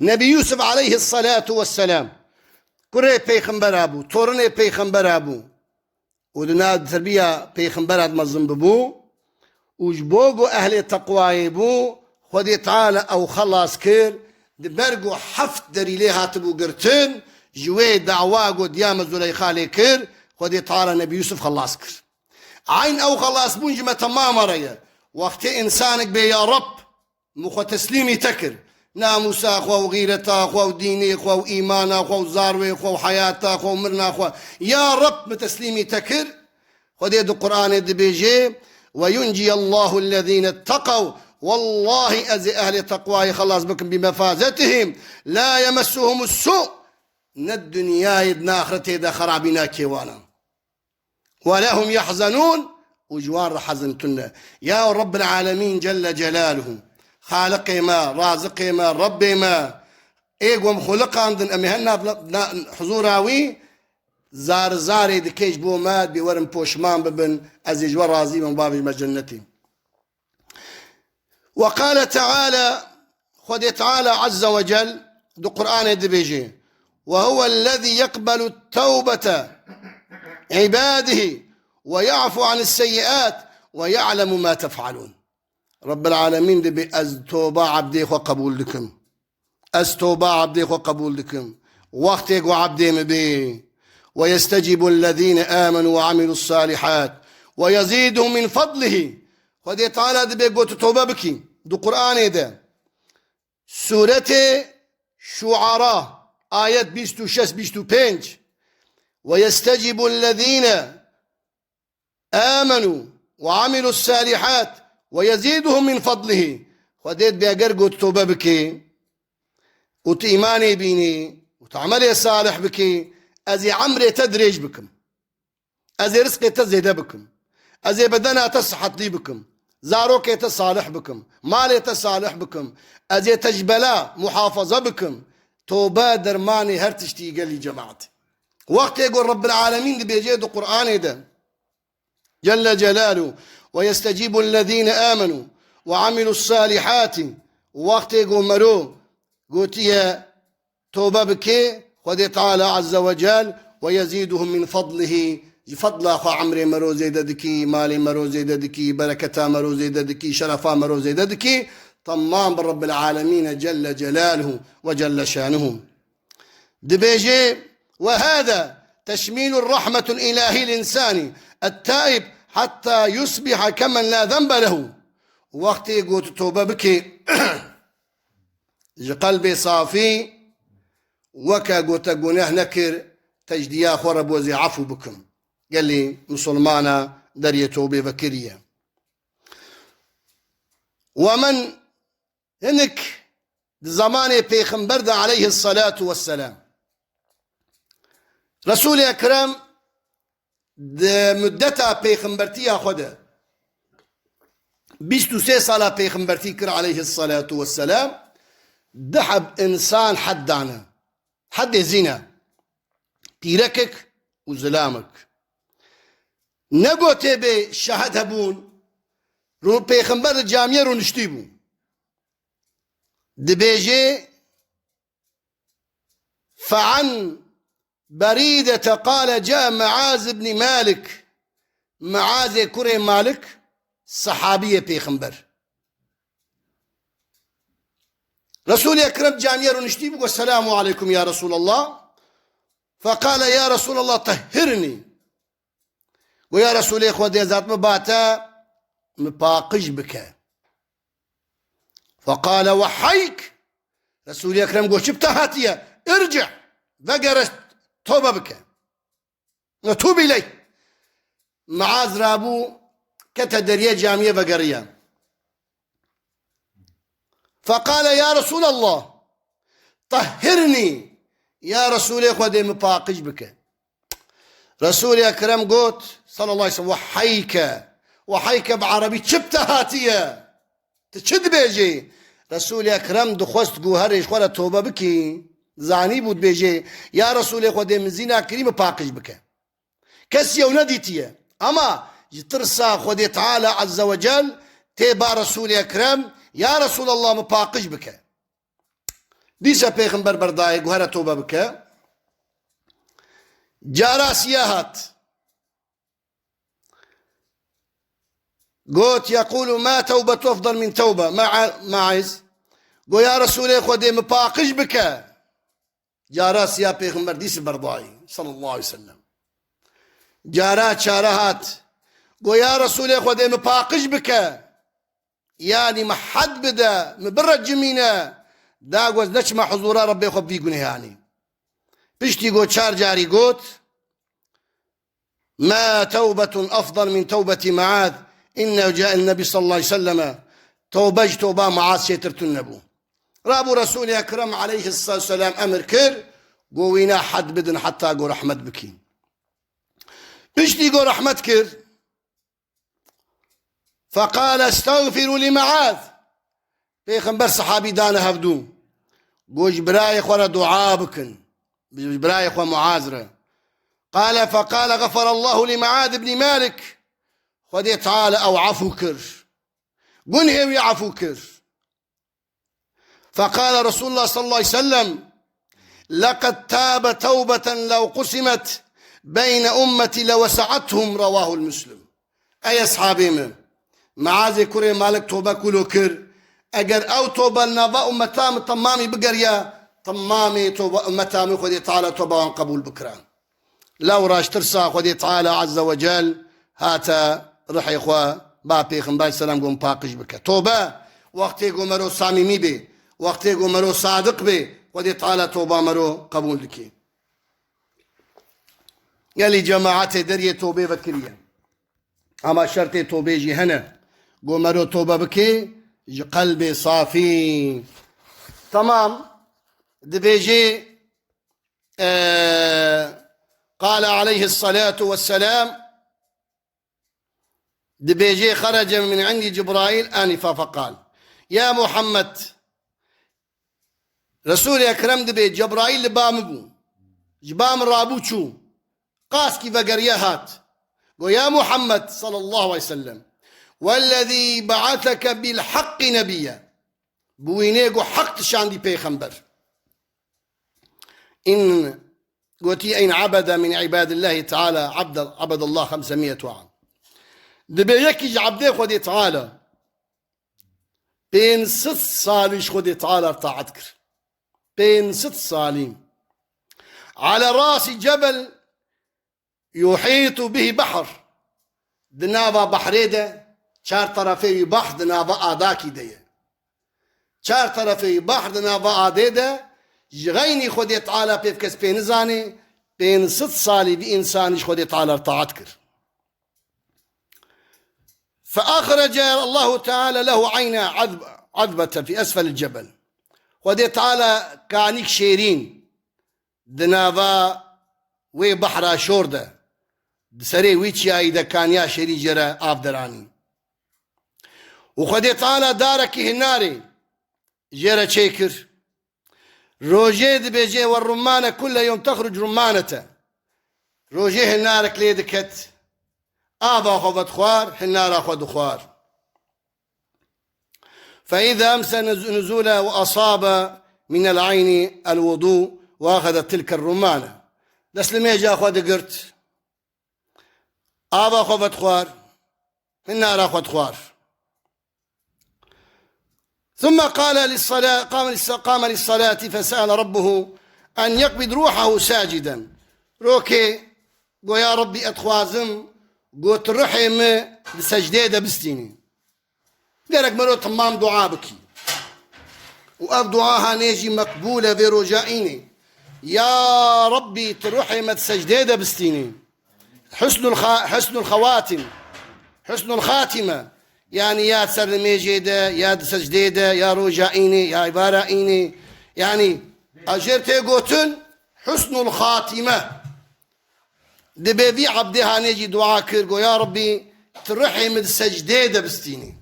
نبي يوسف عليه الصلاة والسلام كره پیغمبر ابو تورنه پیغمبر ابو ودنا تربيه پیغمبرات مزم ببو وجبوغو اهل تقواي بو خدي تعالى او خلاص كير دبرقو حفت دري ليها تبو قرتن جوي دعواقو ديام زليخا لي كير خدي تعالى نبي يوسف خلاص كير عين او خلاص بونجمة تمام ريا وقت انسانك بي يا رب مخو تسليمي تكر ناموسا خو وغيرتا خو وديني خو وايمانا خو زاروي خو حياتا خو مرنا خو يا رب متسليمي تكر خدي دو قرآن دبيجي وينجي الله الذين اتقوا والله أزي أهل تقواي خلاص بكم بمفازتهم لا يمسهم السوء الدنيا يدنا آخرته دا خرابنا كيوانا ولا هم يحزنون وجوار حزنتنا يا رب العالمين جل جلاله خالق ما رازق ما رب ما ايقوم خلق عندن امهنا حضوراوي زار زاري دكيش بو ماد بورم بوشمان ببن ازيج ورازي من باب مجنتي وقال تعالى خذ تعالى عز وجل دو قرآن دبيجي وهو الذي يقبل التوبة عباده ويعفو عن السيئات ويعلم ما تفعلون رب العالمين دبي از توبة عبدي خو قبول لكم از توبة عبدي خو قبول لكم وقتك وعبدي مبي ويستجيب الذين آمنوا وعملوا الصالحات ويزيدهم من فضله خذ تعالى دبي قوت توبة بكي دو قرآن ده سورة شعراء آيات 26-25 ويستجيب الذين آمنوا وعملوا الصالحات ويزيدهم من فضله خذيت بأجر قوت توبة بكي وتإيماني بيني وتعملي صالح بكي أزي عمري تدريج بكم أزي رزقي تزيد بكم أزي بدنا تصحت لي بكم زاروك يتصالح بكم مال يتصالح بكم أزي تجبلا محافظة بكم توبة درماني هرتشتي قال لي جماعتي وقت يقول رب العالمين دي بيجيد القرآن ده جل جلاله ويستجيب الذين آمنوا وعملوا الصالحات وقت يقول مرو قلت يا توبة بكي خذ تعالى عز وجل ويزيدهم من فضله فضل أخو عمري مرو زيد دكي مالي مرو زيد دكي بركتا مرو زيد دكي شرفا مرو زيد دكي طمان بالرب العالمين جل جلاله وجل شانه دبيجي وهذا تشميل الرحمة الإلهي الإنساني التائب حتى يصبح كمن لا ذنب له وقت يقول توبة بكي قلبي صافي وكا قلت قناه نكر تجديا خرب وزي عفو بكم قال لي مسلمانا درية توبة بكرية ومن هنك زمان بيخنبرد عليه الصلاة والسلام رسول أكرم مدتها بيخنبرتيها خده 23 سالة بيخنبرتي كر عليه الصلاة والسلام دحب إنسان حدانا حد زنا بيركك وزلامك نقوت بي شهد هبون رو بيخنبر الجامية رو نشتيبون دبيجي فعن بريدة قال جاء معاذ بن مالك معاذ كري مالك صحابية بيخنبر رسول أكرم جامية رو نشتيبون والسلام عليكم يا رسول الله فقال يا رسول الله طهرني ويا رسول إخوة دي ذات مباتا مباقج بك فقال وحيك رسول أكرم قول شبتها هاتية ارجع فقرت توبة بك نتوب إلي معاذ رابو كتدرية جامية فقرية فقال يا رسول الله طهرني يا رسول إخوة دي مباقج بك رسول أكرم قوت صلى الله عليه وسلم وحيك بعربي شبتها هاتية تشد بيجي رسول أكرم دخوست قوهرش ولا توبة بكي زاني بود بيجي يا رسول أخوة دي من زينا كريم باقج بك كسي ونديتية أما يترسى خودي تعالى عز وجل تيبا رسول أكرم يا رسول الله مباقج بك دیسە پێغمبەر بەردایە گوهرە تۆبە بکە جاراسیە هات قلت يقول ما توبة أفضل من توبة معز قو يا رسول خو دي مباقش بك جاراس يا بيغمبر ديس برضاي صلى الله عليه وسلم جارات شارهات قو يا رسول خو دي مباقش بك يعني محد بدا مبرد جمينة دا قوز نشمع حضور ربي خو بيقونه يعني بشتي قو شار جاري قوت ما توبة أفضل من توبة معاذ إنه جاء النبي صلى الله عليه وسلم توبة معاذ شيترت النبو رابو رسول أكرم عليه الصلاة والسلام أمر كر قوينا حد بدن حتى قو رحمت بكين بشتي قو رحمت كر فقال استغفروا لمعاذ بيخنبر صحابي دانا هفدو قوش براي خورا دعاء بكن براي خورا معاذرة قال فقال غفر الله لمعاذ بن مالك خذي تعالى أو عفو كر قنه ويعفو كر فقال رسول الله صلى الله عليه وسلم لقد تاب توبة لو قسمت بين أمتي لوسعتهم رواه المسلم أي أصحابي من معاذ كري مالك توبة كله كر أجر أو توبة النبأ أمتام طمامي بقريا طمامي توبة أمتام خذي تعالى توبة وان قبول بكران لو راش ترسى خذي تعالى عز وجل هاتا رح إخوة بابي خنباي السلام قوم باقش بك توبة وقتي قوم مرو صاممي بي وقتي قوم مرو صادق بي ودي تعالى توبة مرو قبول لكي قال لي جماعتي دريه توبة بكرية أما شرطي توبة جي هنا قوم مرو توبة بكي قلبي صافي تمام دبيجي قال عليه الصلاة والسلام دبيجي خرج من عندي جبرائيل آنفا فقال يا محمد رسول أكرم دبي جبرائيل لبامبو جبام رابوشو قاسكي فقريهات ويا محمد صلى الله عليه وسلم والذي بعثك بالحق نبيا بوينيقو حق تشاندي بيخنبر إن قوتي أين عبد من عباد الله تعالى عبد الله 500 عام دبي يكيج عبدي خودي تعالى بين 6 صاليش خودي تعالى ارتاعتكر بين 6 صالين على راس جبل يحيط به بحر دنابا بحريدة شار طرفي بحر دنابا آداكي ديه شار طرفي بحر دنابا آديدة غيني خودي تعالى بيفكس بين زاني بين 6 صالي بإنسانش خودي تعالى ارتاعتكر فأخرج الله تعالى له عين عذبة في أسفل الجبل ودي تعالى كانيك شيرين دنابا وي بحرا شوردة سري ويتشي ايدا كان يا شيري جرى آفدراني وخدي تعالى داركي هناري جرى شيكر روجي دبيجي والرمانة كل يوم تخرج رمانة روجي هنارك ليدكت آبا خفت خوار حنارا خود خوار فإذا أمسى نزولا وأصاب من العين الوضوء وأخذت تلك الرمانة لسلمي جا خود قرت آبا خفت خوار حنارا خود خوار ثم قال للصلاة قام للصلاة فسأل ربه أن يقبض روحه ساجدا روكي قو يا ربي أتخوازم قلت رحم لسجدة دبستيني قالك مرو تمام دعاء بكي وأف دعاها نيجي مقبولة في رجائيني يا ربي ترحم سجدة دبستيني حسن الخواتم حسن الخاتمة يعني يا تسلمي جيدة يا سجدة يا رجائيني يا عبارائيني يعني أجرتي قوتن حسن الخاتمة دبيبي عبدي هانيجي دعاء كرقو يا ربي ترحم السجدة دبستيني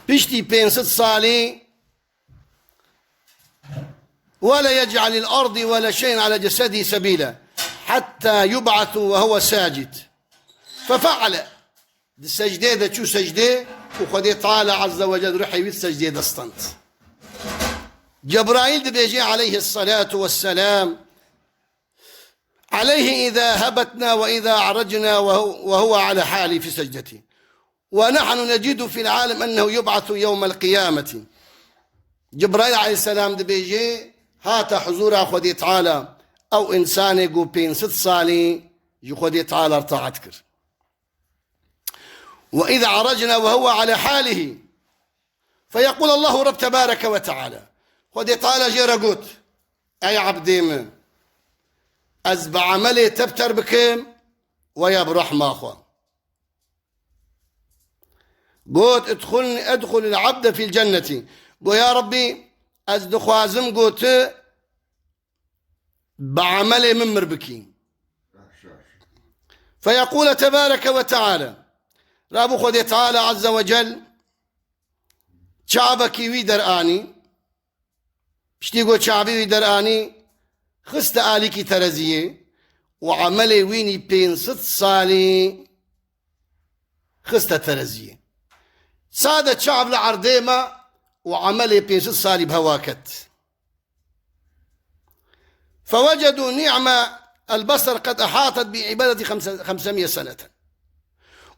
بيشتي بين 6 صالي ولا يجعل الأرض ولا شيء على جسده سبيلا حتى يبعث وهو ساجد ففعل السجدة ده شو سجدة وخدي تعالى عز وجل رحي بالسجدة دستنت جبرائيل دبيجي عليه الصلاة والسلام عليه إذا هبتنا وإذا عرجنا وهو على حالي في سجدتي، ونحن نجد في العالم أنه يبعث يوم القيامة. جبرائيل عليه السلام دبيجي هات حضور خودي تعالى أو إنسان يقول بين 6 صالي يخودي تعالى ارتعتكر. وإذا عرجنا وهو على حاله فيقول الله رب تبارك وتعالى خودي تعالى جيرا قوت أي عبدي من أزبع عملي تبتر بكم ويا برحمة أخوة قوت ادخل العبد في الجنة قو يا ربي أزدخوازم قوت بعملي من مربكين. فيقول تبارك وتعالى رابو خودي تعالى عز وجل شعبك ويدر آني بشتيقو شعبي ويدر آني خست آليكي ترزيه وعملي ويني بين 6 صالي خست ترزيه سادة شعب لعرديمة وعملي بين 6 صالي بهواكت. فوجدوا نعمة البصر قد أحاطت بعبادة 500 سنة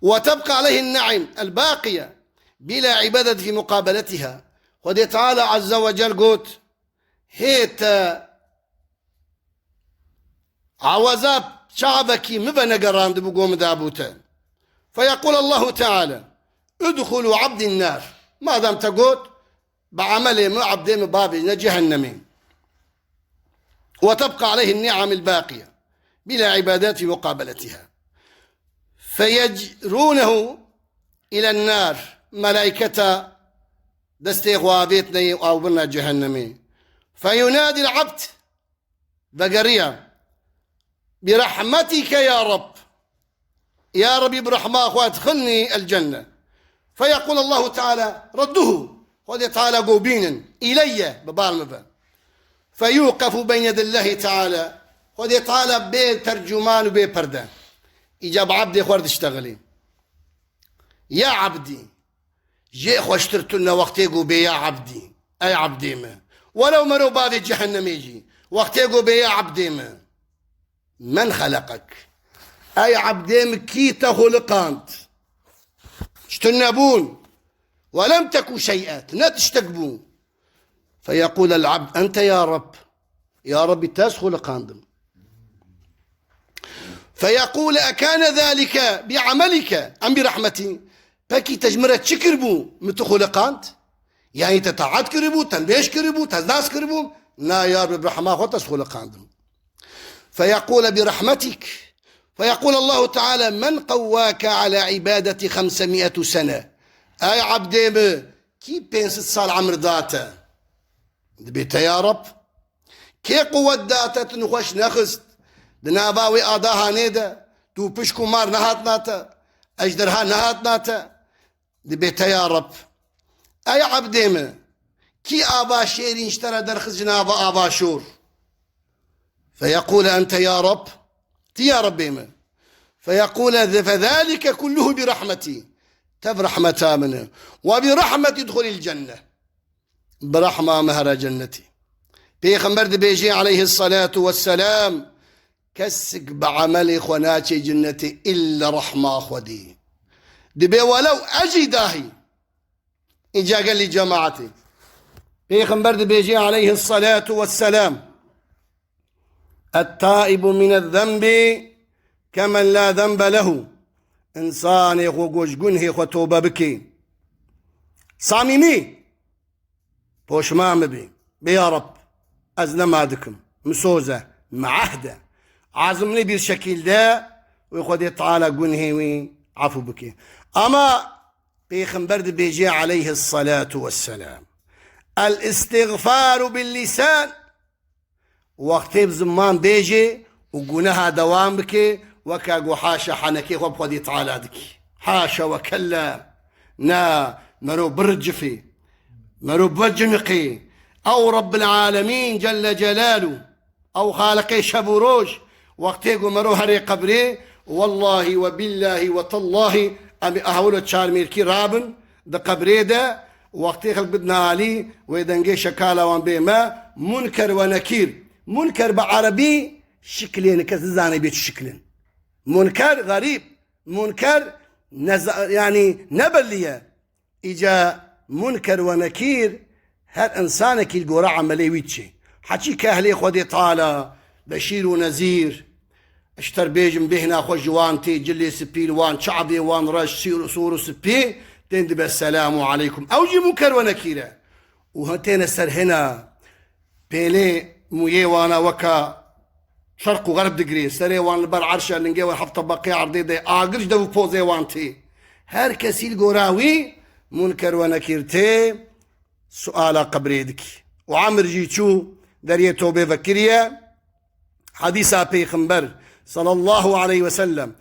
وتبقى عليه النعم الباقية بلا عبادة في مقابلتها. ودي تعالى عز وجل قلت هيت عوزاب شعبك مبنى قران بقوم دابوتا. فيقول الله تعالى ادخلوا عبد النار ما دام تقول بعمله مع عبدين بابي جهنمين وتبقى عليه النعم الباقية بلا عبادات في مقابلتها. فيجرونه إلى النار ملائكة دستيغوابيتني أو بنا جهنمي. فينادي العبد بقرية برحمتك يا رب يا ربي برحمة وادخلني الجنة. فيقول الله تعالى رده خذ تعالى قوبين إلي ببالمبا. فيوقف بين يد الله تعالى خذ تعالى بي ترجمان وبي پردة إجاب عبدي خورد اشتغلي يا عبدي جي خوشترتنا وقتي قوبي يا عبدي أي عبدي ما ولو مروا بابي جهنم يجي وقتي قوبي يا عبدي ما من خلقك أي عبدي مكي تخلقانت اشتنبون ولم تكن شيئات نتشتقبون. فيقول العبد أنت يا رب يا رب تسخل قاندم. فيقول أكان ذلك بعملك أم برحمتي بكي تجمرة شكربو متخلقانت يعني تتعاد كربو تنبيش كربو تزداس كربو لا يا رب برحمة وتسخل قاندم. فيقول برحمتك. فيقول الله تعالى من قواك على عبادة 500 سنة أي عبدي كي بين 6 صال عمر داتا دبيتا يا رب كي قوة داتا تنخوش نخست دناباوي آداها نيدا تو بشكو مار نهات ناتا أجدرها نهات ناتا دبيتا يا رب أي عبدي كي آبا شيرين اشترى درخز جناب آبا شور. فيقول أنت يا رب يا ربي فيقول فذلك كله برحمتي تبرحمة منه وبرحمة ادخل الجنة برحمة مهر جنتي. بيغمبر بيجي عليه الصلاة والسلام كسك بعمل خناتي جنتي إلا رحمة خدي دبي ولو أجي داهي إجا قال لي جماعتي بيغمبر بيجي عليه الصلاة والسلام التائب من الذنب كمن لا ذنب له إنسان يخوش جنه خطوبة بكي صاميمي بوش ما مبي بيا رب أزنا مادكم مسوزة معهدة عازمني بالشكل ده ويخد تعالى جنه وعفو بكي. أما بيخنبر بيجي عليه الصلاة والسلام الاستغفار باللسان وقت بزمان بيجي وقناها دوام بكي وكاقو حاشا حنكي وبخدي تعالى دكي حاشا وكلا نا مرو برجفي مرو بوجمقي أو رب العالمين جل جلاله أو خالقي شبوروش وقتيقو مرو هري قبري والله وبالله وتالله أمي أهولو تشار ميركي رابن دا قبري دا وقتی خلق بدنا علي ويدنجي شكالا وان بما منكر ونكير. منكر بعربي شكلين كزاني بيت شكلين. منكر غريب، منكر يعني نبلية. إجا منكر ونكير هر إنسانك الجورا عملي ويتشي حكي كأهلي خودي طالة بشير ونذير اشتر بيجم بهنا خو جوانتي جلي سبيل وان شعبي وان رش سير صور سبي تندب السلام عليكم أوجي منكر ونكيرة. وهتين السر هنا بيلي مويه وانا وكا شرق وغرب دقري سري وان البر عرشة لنجي وحفظ بقية عرضي دي آقرش دو بوزي وانتي هر كسي القراوي منكر ونكيرتي سؤال قبريدك. وعمر جيتشو دريه توبه فكريه حديث بيغمبر صلى الله عليه وسلم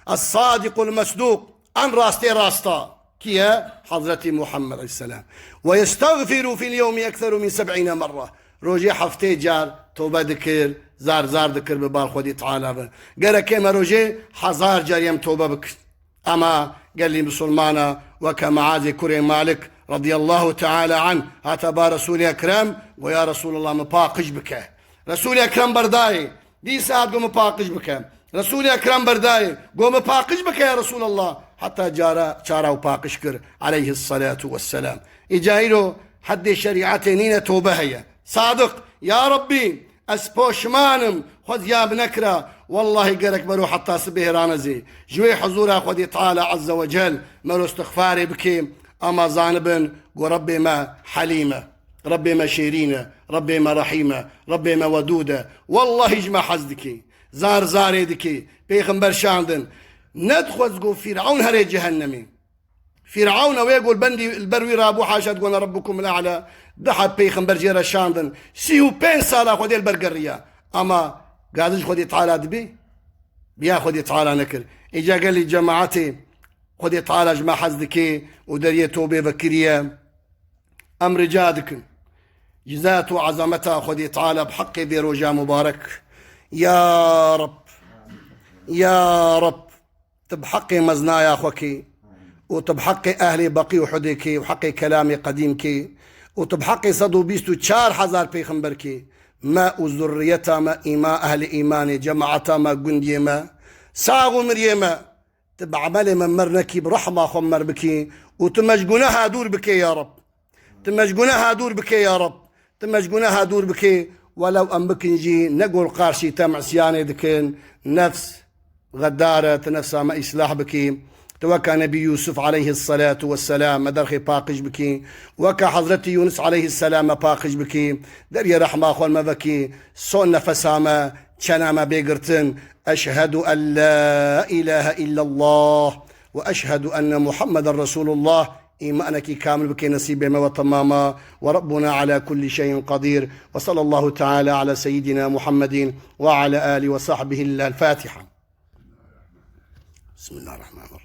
الصادق المصدوق ان راستي راستا كيا حضرة محمد عليه السلام ويستغفر في اليوم اكثر من 70 مرة. روجي حفتي جار توبه ذكر زار ذكر ببال خودي تعالى قال كيما روجي حزار جار يم توبه بك. اما قال لي مسلمانا وكمعاذ كريم مالك رضي الله تعالى عنه هاتبا رسول أكرم ويا رسول الله مباقش بك. رسول أكرم برداي دي ساعة قوم مباقش بك. رسول أكرم برداي قوم مباقش بك يا رسول الله حتى جارا وباقش كر عليه الصلاة والسلام. إجايلو حد شريعتين توبة هي صادق يا ربي اسبوشمانم خذ يا بنكرة والله قرك مرو حتى سبه رانزي جوي حضور خذ تعالى عز وجل مرو استغفاري بكي أما زانبن وربي ما حليمة ربي ما شيرينة ربي ما رحيمة ربي ما ودودة والله يجمع حزدكي زار دكي بيغمبر شاندن ندخل تقول فرعون هري جهنمي فرعون ويقول بندي البروي رابو حاجة تقول ربكم الأعلى ضحت بيغمبر جيرا شاندن سيو بين سالة خذي البرقرية أما قادش خذي تعالى دبي بياخذ تعالى نكر. إجا قال لي جماعتي خذي تعالى جماعة حزدكي ودريه توبه بكريه أمر جادك جزات وعظمتها خذي تعالى بحق ذي رجاء مبارك يا رب يا رب تبحقي مزنايا أخوكي وتبحقي أهلي بقي وحديكي وحقي كلامي قديمكي وتبحقي صدو بيستو 4000 بيغمبركي ما وذريتا ما إيما أهل إيماني جماعتا ما قندي ما ساغو مريما تبعملي من مرنكي برحمة خمر بكي وتمجقونها دور بكي يا رب تمجقونها دور بكي يا رب تمجقونها دور بكي ولو أن بكنجي نقول قارشي تم عصياني دكين نفس غدارة نفسها ما إصلاح بكي توكا نبي يوسف عليه الصلاة والسلام مدرخي باقش بكي وكا حضرتي يونس عليه السلام باقش بكي دري رحمة أخوان ما بكي صون نفساما شناما بيقرتن أشهد أن لا إله إلا الله وأشهد أن محمد رسول الله إيمانك كامل بكي نصيبه وتماما وربنا على كل شيء قدير. وصلى الله تعالى على سيدنا محمد وعلى آله وصحبه. الفاتحة. بسم الله الرحمن الرحيم.